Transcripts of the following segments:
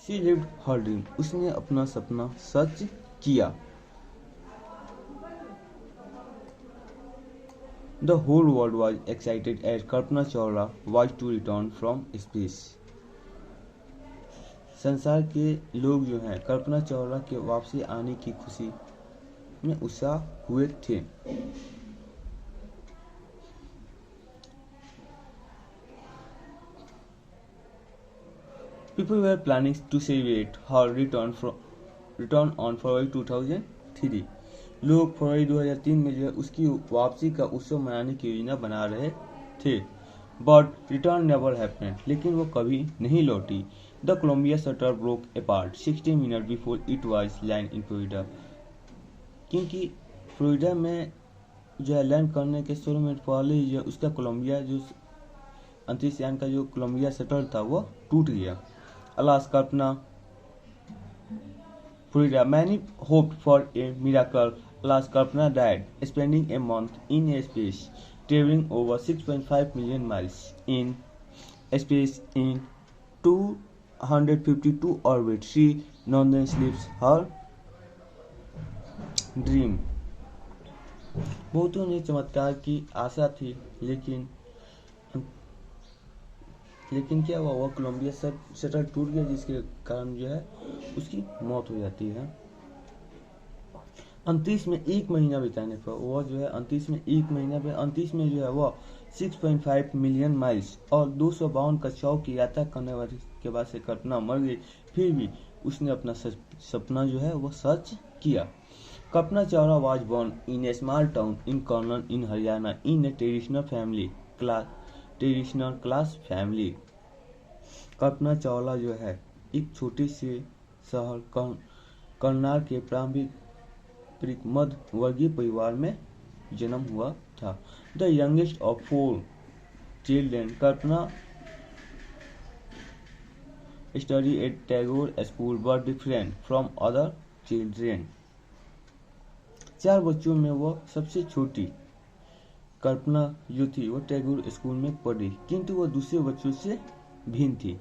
She lived her dream, उसने अपना सपना सच किया। The whole world was excited as Kalpana Chawla was to return from space. संसार के लोग जो हैं कल्पना चावला के वापसी आने की खुशी में उत्साह हुए थे। People were planning to celebrate her return on February 2003। लोग फरवरी 2003 में जो है उसकी वापसी का उत्सव मनाने की योजना बना रहे थे। बट रिटर्न नेवर हैपेंड, लेकिन वो कभी नहीं लौटी। The Columbia shuttle broke apart 60 minute before it was land in Florida. क्योंकि फ्लोरिडा में जो है लैंड करने के 16 मिनट पहले ही जो उसका कोलंबिया जो अंतरिक्ष यान का जो कोलंबिया शटर था वो टूट गया। Alas, Kalpana, Florida. Many hoped for a miracle. Alas, Kalpana died, spending a month in space, traveling over 6.5 million miles in space in 252 orbits. She nonetheless lives her dream. बहुतों ने चमत्कार की आशा थी, लेकिन क्या हुआ, वह कोलंबिया शटर टूट गया, जिसके कारण जो है उसकी मौत हो जाती है। अंतरिक्ष में एक महीना बिताने पर वह जो है अंतरिक्ष में जो है वह 6.5 मिलियन माइल्स और 252 कक्षाओं की यात्रा करने वाली के बाद से कल्पना मर गई, फिर भी उसने अपना सपना जो है वह सच किया। Kalpana Chawla was born in a small town in Karnal in Haryana in a traditional class family. Kalpana Chawla जो है एक छोटे से शहर करनाल के पारंपरिक मध्य वर्गीय परिवार में जन्म हुआ था। The youngest of 4 children, Kalpana study eight Tagore school but different from other children. 4 बच्चों में वह सबसे छोटी कल्पना जो थी वो टैगोर स्कूल में पढ़ी, किंतु वह दूसरे बच्चों से भिन्न थी।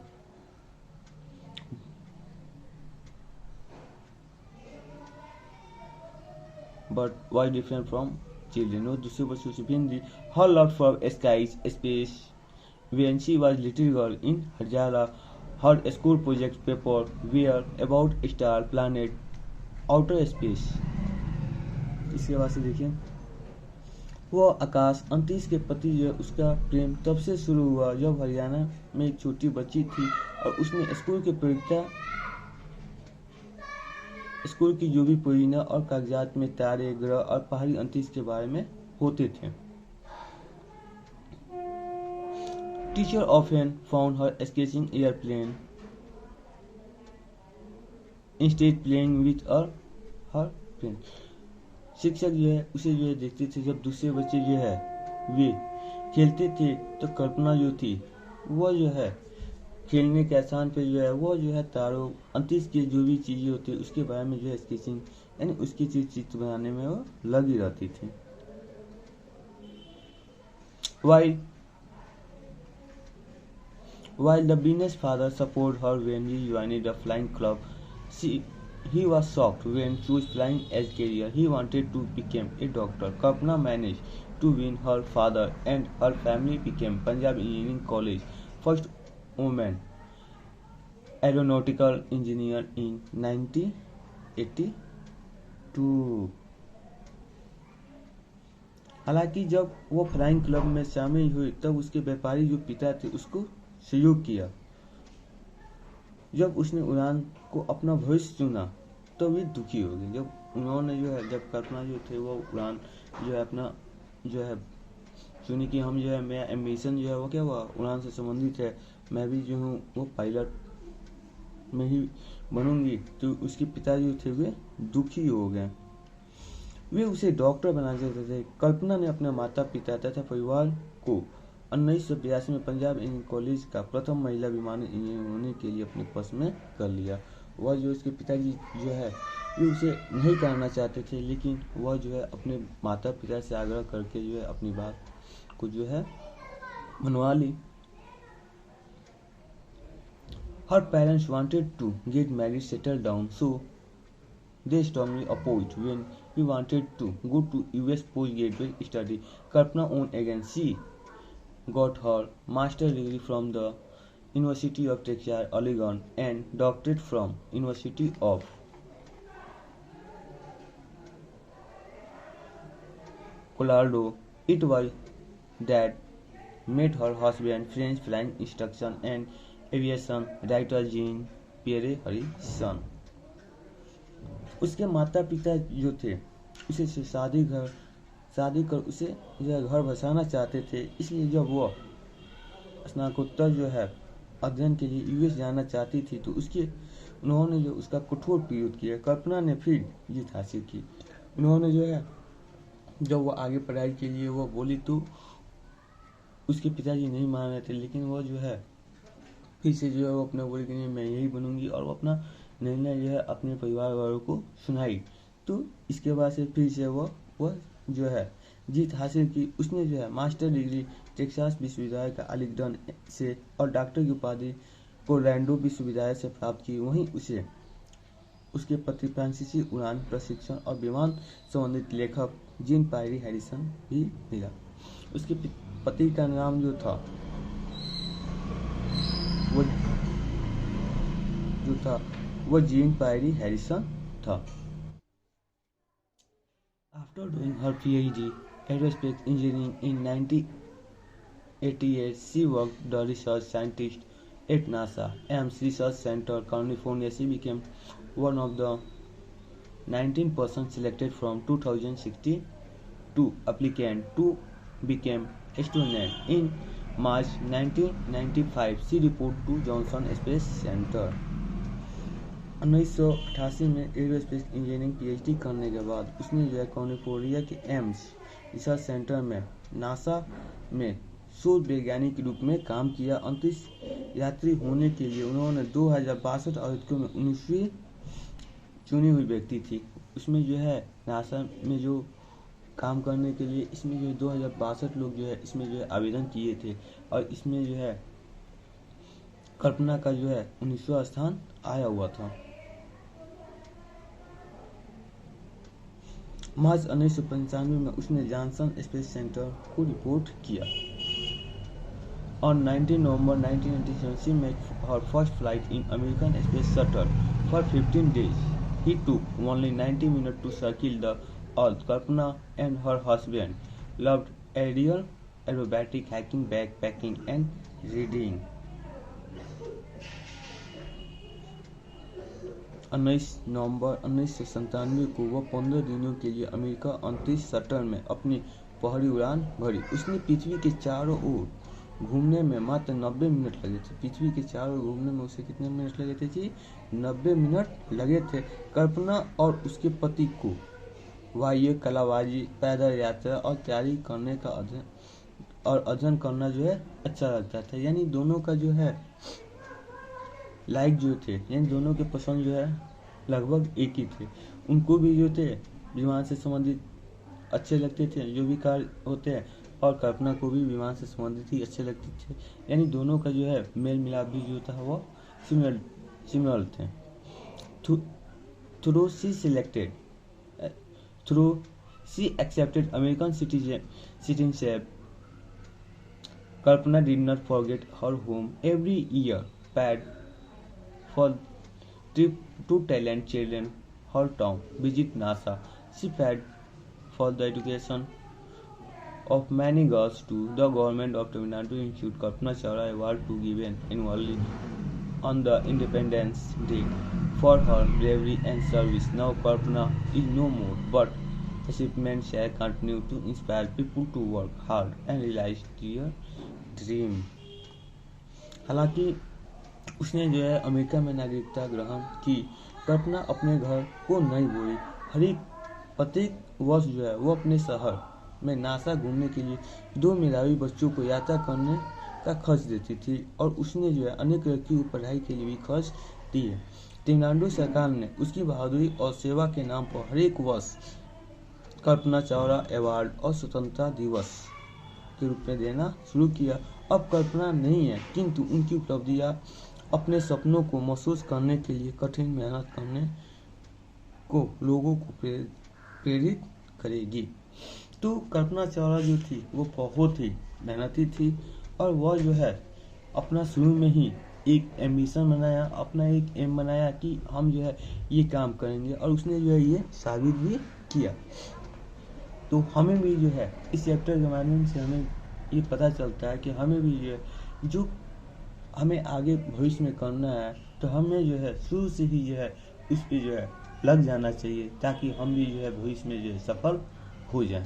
But was different from children, वो दूसरे बच्चों से भिन्न थी। Her love for skies space when she was little girl in Haryana. Her school project paper were about star planet outer space. इसके बाद से देखिए, वह आकाश अंतरिक्ष के प्रति जो उसका प्रेम तब से शुरू हुआ जब हरियाणा में एक छोटी बच्ची थी और उसने स्कूल की जो भी परियोजना और कागजात में तारे, ग्रह और पहाड़ी अंतरिक्ष के बारे में होते थे। Teacher often found her sketching airplane instead playing with her friend. शिक्षक जो है उसे जो है देखते थे जब दूसरे बच्चे जो है वे खेलते थे, तो कल्पना जो थी वह जो है खेलने के स्थान पे जो है वो जो है तारों अंतरिक्ष की जो भी चीजें होती है उसके बारे में जो है स्केचिंग यानी उसकी चित्र बनाने में वो लगी रहती थी। While the Venus father supported her when he joined the flying club, he was shocked when chose flying as career. He wanted to become a doctor. Kalpana managed to win her father and her family became Punjab Engineering College first woman aeronautical engineer in 1982। हालांकि जब वो flying club में शामिल हुई तब उसके व्यापारी जो पिता थे उसको सहयोग किया। जब उसने उड़ान को अपना भविष्य चुना तो वे दुखी हो गए। जब उन्होंने जो है जब कल्पना जो थे वो उड़ान जो है अपना जो है चुनी कि हम जो है मेरा एम्बिशन जो है वो क्या हुआ उड़ान से संबंधित है, मैं भी जो हूँ वो पायलट में ही बनूंगी, तो उसके पिता जो थे वे दुखी हो गए। वे उसे डॉक्टर बना चाहते थे। कल्पना ने अपने माता पिता तथा परिवार को 1982 में पंजाब इंजीनियरिंग कॉलेज का प्रथम महिला विमान इंजीनियर होने के लिए अपने पक्ष में कर लिया। वह जो उसके पिताजी जो है वे उसे नहीं करना चाहते थे, लेकिन वह जो है अपने माता पिता से आग्रह करके जो है अपनी बात को जो है मनवा ली। Her parents wanted to get married, settle down, so they strongly opposed. When he wanted to go to US postgraduate study, Kalpana on again. She got her master's degree from the University of Texas, Oregon, and doctorate from University of Colorado. It was that met her husband, French flying instruction and aviation writer Jean Pierre Harrison. उसके माता पिता जो थे उसे से शादी कर उसे जो घर बसाना चाहते थे। इसलिए जब वह स्नातकोत्तर जो है अध्ययन के लिए यूएस जाना चाहती थी तो उन्होंने जो उसका कठोर विरोध किया। कल्पना ने फिर जीत हासिल की। उन्होंने जो है जब वो आगे पढ़ाई के लिए वो बोली तो उसके पिताजी नहीं मान रहे थे, लेकिन वो जो है फिर से जो है वो अपना बोली कि नहीं मैं यही बनूंगी, और वो अपना निर्णय जो है अपने परिवार वालों को सुनाई। तो इसके बाद से फिर से वो जो है जीत हासिल की। उसने जो है मास्टर डिग्री टेक्सास विश्वविद्यालय का आर्लिंगटन से और डॉक्टर की उपाधि कोलोराडो विश्वविद्यालय से प्राप्त की। वहीं उसे उसके पति फ्रांसीसी उड़ान प्रशिक्षण और विमान संबंधित लेखक जीन पायरी हैरिसन भी मिला। उसके पति का नाम जो था वो जीन पायरी हैरिसन था। After doing her PhD aerospace engineering in 1988, she worked as a research scientist at NASA Ames Research Center, California. She became one of the 19% selected from 2062 applicants to become astronaut. In March 1995, she reported to Johnson Space Center. 1988 में aerospace engineering PhD करने के बाद उसने जो है California के Ames research centre में NASA में शोध वैज्ञानिक के रूप में काम किया। अंतरिक्ष यात्री होने के लिए उन्होंने 2062 आवेदकों में 19वीं चुनी हुई व्यक्ति थी। उसमें जो है नासा में जो काम करने के लिए इसमें जो 2062 लोग जो है इसमें जो है आवेदन किए थे, और इसमें जो है कल्पना का जो है 19वां स्थान आया हुआ था। मार्च 1995 में उसने जॉनसन स्पेस सेंटर को रिपोर्ट किया। On 19 November 1997, she made her first flight in American Space Shuttle. For 15 days, he took only 90 minutes to circle the Earth. Kalpana and her husband loved aerial aerobatic, hiking, backpacking, and reading. 19 नवंबर 1997 को वह 15 दिनों के लिए America अंतरिक्ष shuttle में अपनी पहली उड़ान भरी। उसने पृथ्वी के चारों ओर घूमने में मात्र 90 मिनट लगे थे। पृथ्वी के चारों ओर घूमने में उसे कितने मिनट लगे थे जी? 90 मिनट लगे थे। कल्पना और उसके पति को वायु कलाबाजी, पैदल यात्रा और तैयारी करने का अध्ययन करना जो है अच्छा लगता था। यानी दोनों का जो है लाइक जो थे, यानी दोनों के पसंद जो है लगभग एक ही थे। उनको भी जो थे विमान से संबंधित अच्छे लगते थे जो भी कार्य होते हैं, और कल्पना को भी विमान से संबंधित ही अच्छे लगते थे। यानी दोनों का जो है मेल मिलाप भी जो था वो सिमिलर थे। Through she accepted American citizenship, Kalpana did not forget her home. Every year paid for trip to Thailand children her town visit NASA. She paid for the education of many girls to the government of Tamil Nadu Institute. Kalpana Chawla Award to given annually on the Independence Day for her bravery and service. Now Kalpana is no more, but achievements shall continue to inspire people to work hard and realize their dream. हालांकि उसने जो है America में नागरिकता ग्रहण की। कल्पना अपने घर को नहीं भूली। प्रत्येक वर्ष जो है वो अपने शहर में नासा घूमने के लिए 2 मेधावी बच्चों को यात्रा करने का खर्च देती थी, और उसने जो है अनेक लड़कियों को पढ़ाई के लिए भी खर्च दिए। तमिलनाडु सरकार ने उसकी बहादुरी और सेवा के नाम पर हर एक वर्ष कल्पना चावला अवार्ड और स्वतंत्रता दिवस के रूप में देना शुरू किया। अब कल्पना नहीं है, किंतु उनकी उपलब्धियां अपने सपनों को महसूस करने के लिए कठिन मेहनत करने को लोगों को प्रेरित करेगी। तो कल्पना चावला जो थी वो बहुत ही मेहनती थी, और वह जो है अपना शुरू में ही एक एम्बिशन बनाया, अपना एक एम बनाया कि हम जो है ये काम करेंगे, और उसने जो है ये साबित भी किया। तो हमें भी जो है इस चैप्टर के माध्यम से हमें ये पता चलता है कि हमें भी जो है जो हमें आगे भविष्य में करना है, तो हमें जो है शुरू से ही जो है उस पे जो है लग जाना चाहिए, ताकि हम भी जो है भविष्य में जो है सफल हो जाएं।